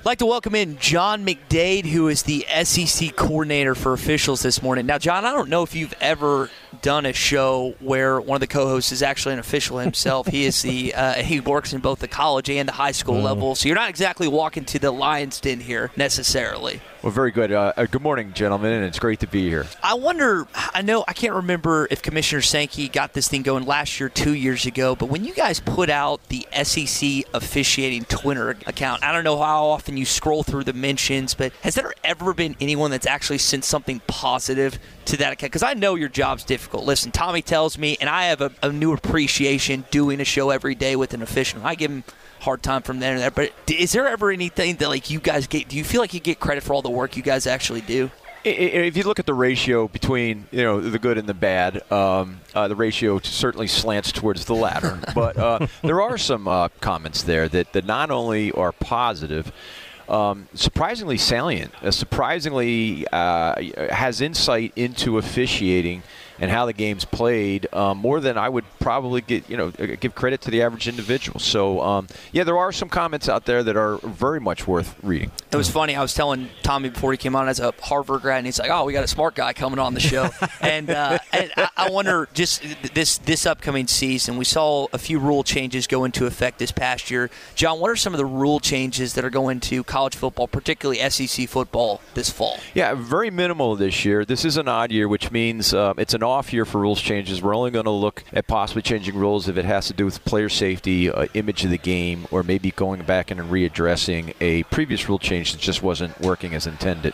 I'd like to welcome in John McDaid, who is the SEC coordinator for officials this morning. Now, John, I don't know if you've ever done a show where one of the co-hosts is actually an official himself. He is he works in both the college and the high school level, so you're not exactly walking to the lion's den here necessarily. Well, very good. Good morning, gentlemen, and it's great to be here. I can't remember if Commissioner Sankey got this thing going last year, 2 years ago, but when you guys put out the SEC officiating Twitter account, I don't know how often you scroll through the mentions, but has there ever been anyone that's actually sent something positive to that account? Because I know your job's difficult. Listen, Tommy tells me, and I have a new appreciation doing a show every day with an official. I give him hard time from there and there, but is there ever anything that like you guys get? Do you feel like you get credit for all the work you guys actually do? If you look at the ratio between the good and the bad, the ratio certainly slants towards the latter. But there are some comments there that not only are positive, surprisingly salient, surprisingly has insight into officiating and how the game's played, more than I would probably give credit to the average individual. So, there are some comments out there that are very much worth reading. It was funny. I was telling Tommy before he came on as a Harvard grad, and he's like, "Oh, we got a smart guy coming on the show." and I wonder, just this upcoming season, we saw a few rule changes go into effect this past year. John, what are some of the rule changes that are going to college football, particularly SEC football, this fall? Yeah, very minimal this year. This is an odd year, which means it's an off year for rules changes. We're only going to look at possibly changing rules if it has to do with player safety, image of the game, or maybe going back in and readdressing a previous rule change that just wasn't working as intended.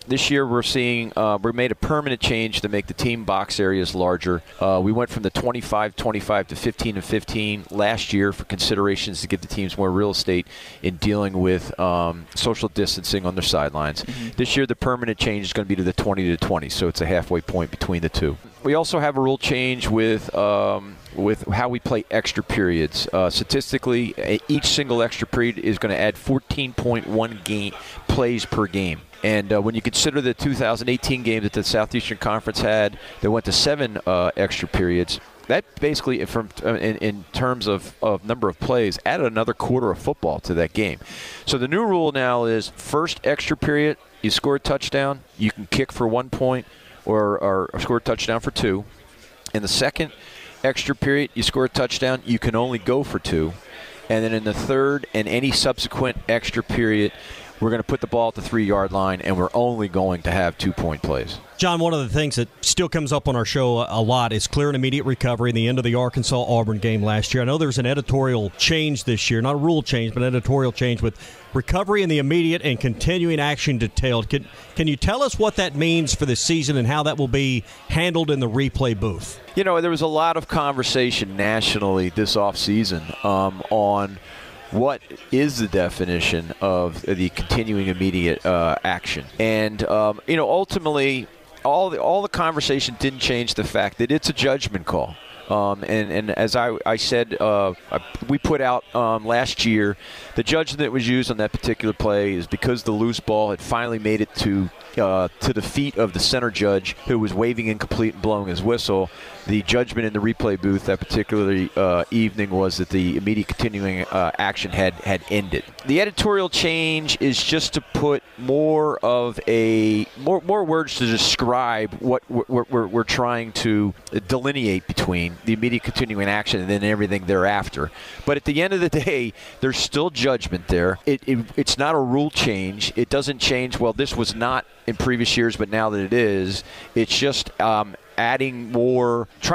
This year we're seeing we made a permanent change to make the team box areas larger. We went from the 25-25 to 15-15 last year for considerations to give the teams more real estate in dealing with social distancing on their sidelines. Mm-hmm. This year the permanent change is going to be to the 20-20, so it's a halfway point between the two. We also have a rule change with how we play extra periods. Statistically, each single extra period is going to add 14.1 plays per game. And when you consider the 2018 game that the Southeastern Conference had, they went to 7 extra periods. That basically, in terms of number of plays, added another quarter of football to that game. So the new rule now is first extra period, you score a touchdown, you can kick for 1 point or score a touchdown for 2. In the second extra period, you score a touchdown, you can only go for 2. And then in the third and any subsequent extra period, we're going to put the ball at the 3-yard line, and we're only going to have 2-point plays. John, one of the things that still comes up on our show a lot is clear and immediate recovery in the end of the Arkansas-Auburn game last year. I know there's an editorial change this year, not a rule change, but an editorial change with recovery in the immediate and continuing action detailed. Can you tell us what that means for this season and how that will be handled in the replay booth? There was a lot of conversation nationally this offseason on what is the definition of the continuing immediate action. And, ultimately, all the conversation didn't change the fact that it's a judgment call. And as I said, we put out last year, the judgment that was used on that particular play is because the loose ball had finally made it to the feet of the center judge, who was waving incomplete and blowing his whistle. The judgment in the replay booth that particular evening was that the immediate continuing action had ended. The editorial change is just to put more words to describe what we're trying to delineate between the immediate continuing action and then everything thereafter. But at the end of the day, there's still judgment there. It's not a rule change. It doesn't change, well, this was not in previous years, but now that it is, it's just trying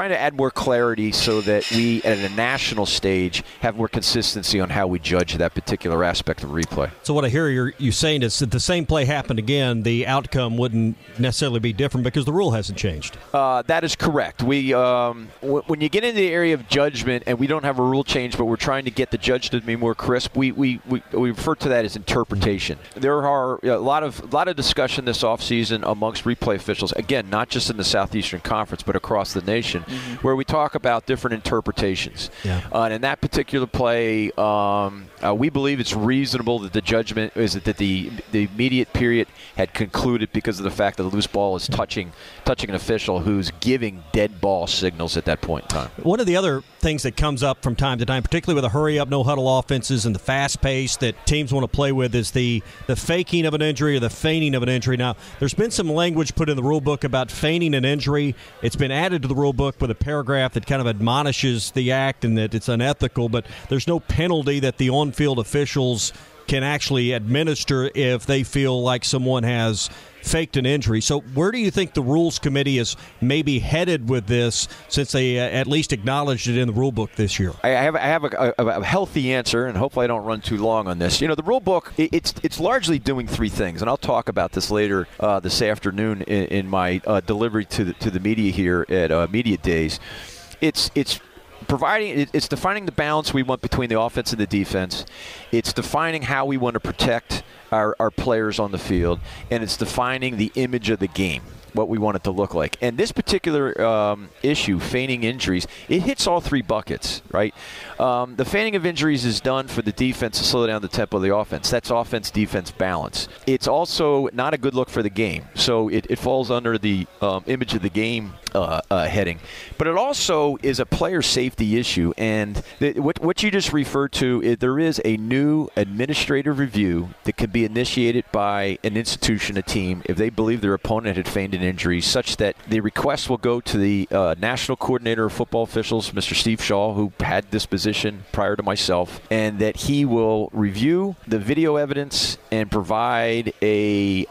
to add more clarity so that we, at a national stage, have more consistency on how we judge that particular aspect of replay. So what I hear you saying is that the same play happened again, the outcome wouldn't necessarily be different because the rule hasn't changed. That is correct. We when you get into the area of judgment, and we don't have a rule change, but we're trying to get the judge to be more crisp, we refer to that as interpretation. There are a lot of discussion this offseason amongst replay officials, again, not just in the Southeastern Conference, but across the nation, where we talk about different interpretations. Yeah. And in that particular play, we believe it's reasonable that the judgment is that the immediate period had concluded because of the fact that the loose ball is touching an official who's giving dead ball signals at that point in time. One of the other things that comes up from time to time, particularly with the hurry-up, no-huddle offenses and the fast pace that teams want to play with, is the faking of an injury or the feigning of an injury. Now, there's been some language put in the rule book about feigning an injury. It's been added to the rule book with a paragraph that kind of admonishes the act and that it's unethical, but there's no penalty that the on-field officials can actually administer if they feel like someone has faked an injury. So where do you think the Rules Committee is maybe headed with this, since they at least acknowledged it in the rule book this year? I have a healthy answer, and hopefully I don't run too long on this. The rule book, it's largely doing three things, and I'll talk about this later this afternoon in my delivery to the media here at Media Days. It's defining the balance we want between the offense and the defense. It's defining how we want to protect our players on the field, and it's defining the image of the game, what we want it to look like. And this particular issue, feigning injuries, it hits all three buckets, right? The feigning of injuries is done for the defense to slow down the tempo of the offense. That's offense-defense balance. It's also not a good look for the game, so it falls under the image of the game heading. But it also is a player safety issue, and what you just referred to, there is a new administrative review that can be initiated by an institution, a team, if they believe their opponent had feigned an injury, such that the request will go to the National Coordinator of Football Officials, Mr. Steve Shaw, who had this position prior to myself, and that he will review the video evidence and provide a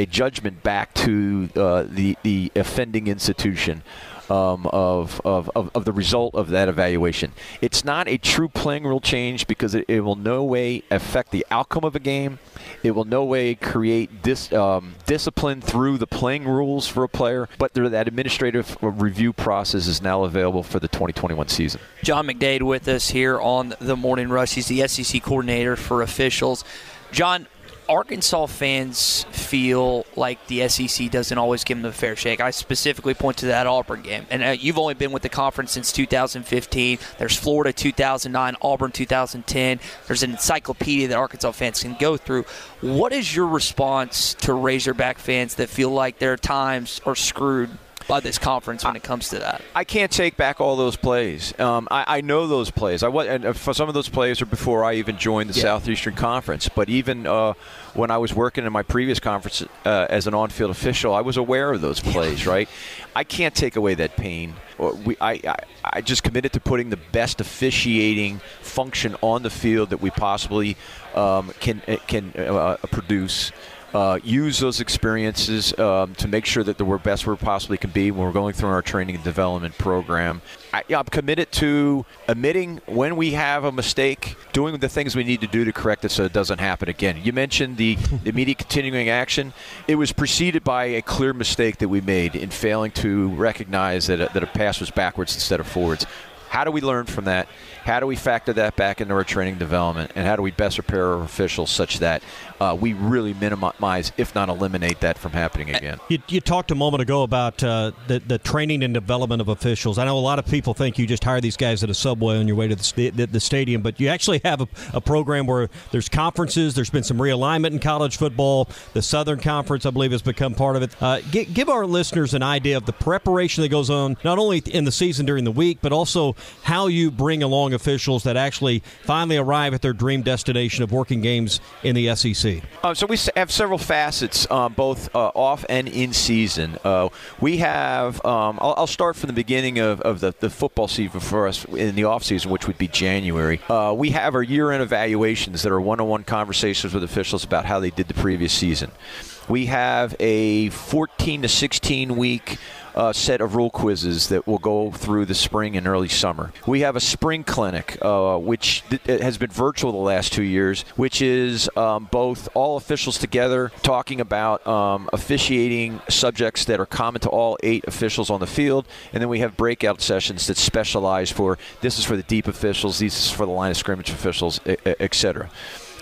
judgment back to the offending institution of the result of that evaluation. It's not a true playing rule change because it will no way affect the outcome of a game. It will no way create discipline through the playing rules for a player, but that administrative review process is now available for the 2021 season. John McDaid with us here on the Morning Rush. He's the SEC coordinator for officials. John, Arkansas fans feel like the SEC doesn't always give them a fair shake. I specifically point to that Auburn game. And you've only been with the conference since 2015. There's Florida 2009, Auburn 2010. There's an encyclopedia that Arkansas fans can go through. What is your response to Razorback fans that feel like their times are screwed by this conference when it comes to that? I can't take back all those plays. I know those plays. And for some of those plays are before I even joined the Southeastern Conference. But even when I was working in my previous conference as an on-field official, I was aware of those plays, right? I can't take away that pain. I just committed to putting the best officiating function on the field that we possibly can produce. Use those experiences to make sure that we're best we possibly can be when we're going through our training and development program. I'm committed to admitting when we have a mistake, doing the things we need to do to correct it so it doesn't happen again. You mentioned the immediate continuing action. It was preceded by a clear mistake that we made in failing to recognize that a pass was backwards instead of forwards. How do we learn from that? How do we factor that back into our training development? And how do we best prepare our officials such that we really minimize, if not eliminate, that from happening again? You talked a moment ago about the training and development of officials. I know a lot of people think you just hire these guys at a Subway on your way to the stadium, but you actually have a program where there's conferences. There's been some realignment in college football. The Southern Conference, I believe, has become part of it. Give our listeners an idea of the preparation that goes on, not only in the season during the week, but also how you bring along officials that actually finally arrive at their dream destination of working games in the SEC. So we have several facets, both off and in season. We have, I'll start from the beginning of the football season for us in the off season, which would be January. We have our year-end evaluations that are one-on-one conversations with officials about how they did the previous season. We have a 14 to 16 week set of rule quizzes that will go through the spring and early summer. We have a spring clinic, which has been virtual the last 2 years, which is both all officials together talking about officiating subjects that are common to all 8 officials on the field, and then we have breakout sessions that specialize this is for the deep officials, this is for the line of scrimmage officials, etc.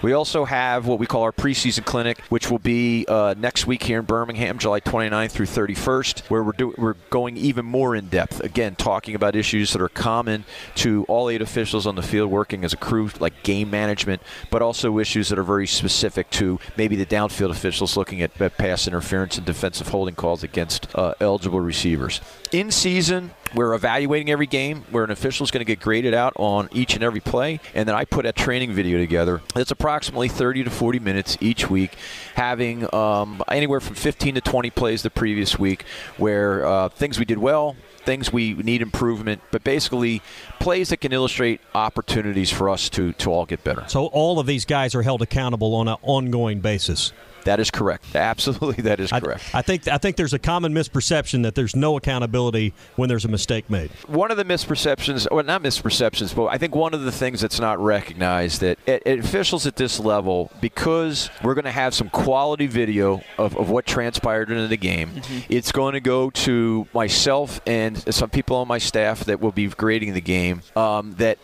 We also have what we call our Preseason Clinic, which will be next week here in Birmingham, July 29th through 31st, where we're going even more in depth, again, talking about issues that are common to all 8 officials on the field working as a crew, like game management, but also issues that are very specific to maybe the downfield officials looking at pass interference and defensive holding calls against eligible receivers. In season, We're evaluating every game where an official is going to get graded out on each and every play, and then I put a training video together. It's approximately 30 to 40 minutes each week, having anywhere from 15 to 20 plays the previous week where things we did well, things we need improvement, but basically plays that can illustrate opportunities for us to all get better. So all of these guys are held accountable on an ongoing basis. That is correct. Absolutely, that is correct. I think there's a common misperception that there's no accountability when there's a mistake made. One of the misperceptions, or not misperceptions, but I think one of the things that's not recognized that officials at this level, because we're going to have some quality video of what transpired in the game, it's going to go to myself and some people on my staff that will be grading the game, that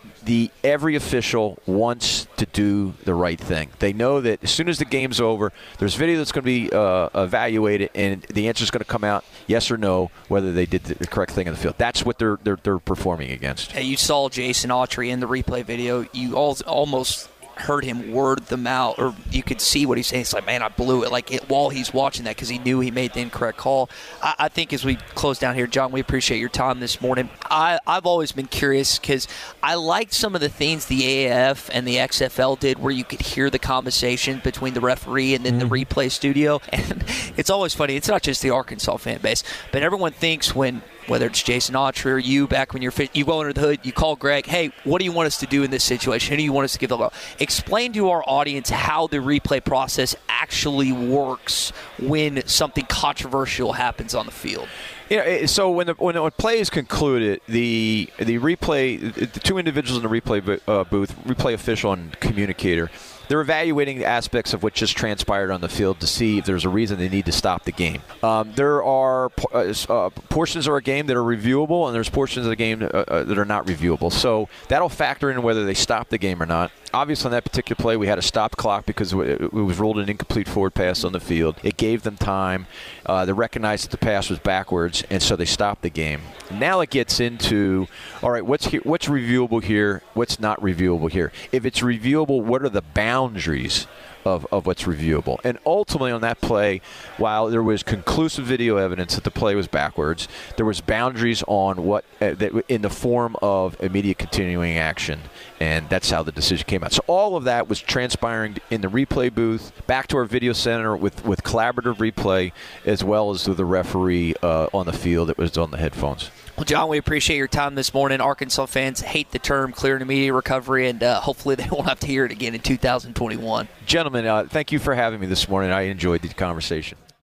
every official wants to do the right thing. They know that as soon as the game's over, there's video that's going to be evaluated, and the answer is going to come out yes or no, whether they did the correct thing in the field. That's what they're performing against. Hey, you saw Jason Autry in the replay video. You almost heard him word them out, or you could see what he's saying. It's like, man, I blew it, while he's watching that because he knew he made the incorrect call. I think as we close down here, John, we appreciate your time this morning. I've always been curious because I liked some of the things the AAF and the XFL did where you could hear the conversation between the referee and then the replay studio. And it's always funny. It's not just the Arkansas fan base, but everyone thinks whether it's Jason Autry or you, back when you go under the hood, you call Greg, hey, what do you want us to do in this situation? Who do you want us to give the ball? Explain to our audience how the replay process actually works when something controversial happens on the field. So when the play is concluded, the replay, the two individuals in the replay booth, replay official and communicator, they're evaluating the aspects of what just transpired on the field to see if there's a reason they need to stop the game. There are portions of our game that are reviewable, and there's portions of the game that are not reviewable. So that'll factor in whether they stop the game or not. Obviously, on that particular play, we had a stop clock because it was ruled an incomplete forward pass on the field. It gave them time. They recognized that the pass was backwards, and so they stopped the game. Now it gets into, all right, what's reviewable here, what's not reviewable here. If it's reviewable, what are the boundaries of what's reviewable? And ultimately on that play, while there was conclusive video evidence that the play was backwards, there was boundaries on what that in the form of immediate continuing action, and that's how the decision came out. So all of that was transpiring in the replay booth, back to our video center with collaborative replay, as well as with the referee on the field that was on the headphones. Well, John, we appreciate your time this morning. Arkansas fans hate the term clear and immediate recovery, and hopefully they won't have to hear it again in 2021. Gentlemen, thank you for having me this morning. I enjoyed the conversation.